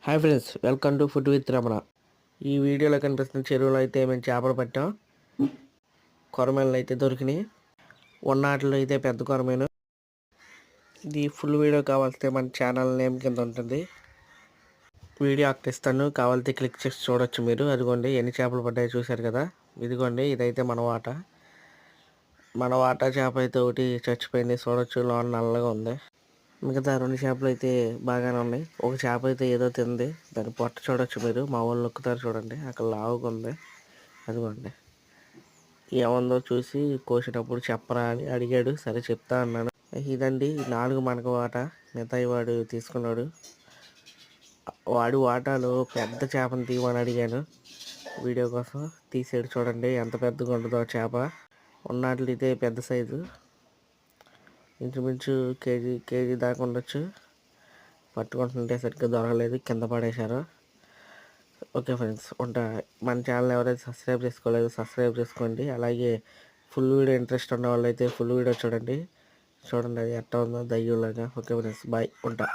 Hi friends, welcome to food with Ramana. ఈ వీడియోలో కనిపిస్తున్న చెరువులో అయితే మేము చేపలు పట్టాం. కొరమేనలు అయితే దొరికినాయి. ఉన్నవాటిలో అయితే పెద్ద కొరమేను. ఇది ఫుల్ వీడియో కావాల్సి మన ఛానల్ నేమ్ కింద ఉంటుంది. వీడియో ఇస్తాను, కావాలితే క్లిక్ చేసి చూడొచ్చు మీరు. అదిగోండి ఎన్ని చేపలు పడ్డాయో చూశారు కదా. ఇదిగోండి ఇదైతే మన వాటా చేప అయితే ఒకటి చచ్చిపోయింది. చూడొచ్చు, లోన నల్లగా ఉంది. మిగతా రెండు చేపలు అయితే బాగానే ఉన్నాయి. ఒక చేప అయితే ఏదో తింది, దాని పొట్ట చూడొచ్చు మీరు. మా వాళ్ళు నొక్కుతారు చూడండి, అక్కడ లావుగా ఉంది. అదిగోండి ఏముందో చూసి కోసేటప్పుడు చెప్పరా అని అడిగాడు. సరే చెప్తా అన్నాను. ఇదండి 4 మనకు వాటా, మిగతాయి వాడు తీసుకున్నాడు. వాడు వాటాలో పెద్ద చేపను తీయమని అడిగాను వీడియో కోసం. తీసాడు చూడండి ఎంత పెద్దగా ఉండదో చేప. ఉన్నట్లయితే పెద్ద సైజు, ఇంచుమించు కేజీ దాకా ఉండొచ్చు. పట్టుకుంటుంటే సరిగ్గా దొరకలేదు, కింద పడేశారు. ఓకే ఫ్రెండ్స్, ఉంటా. మన ఛానల్ ఎవరైతే సబ్స్క్రైబ్ చేసుకోలేదు సబ్స్క్రైబ్ చేసుకోండి. అలాగే ఫుల్ వీడియో ఇంట్రెస్ట్ ఉన్న వాళ్ళు అయితే ఫుల్ వీడియో చూడండి. అది ఎట్లా ఉందో దయ్యులాగా. ఓకే ఫ్రెండ్స్, బాయ్, ఉంటా.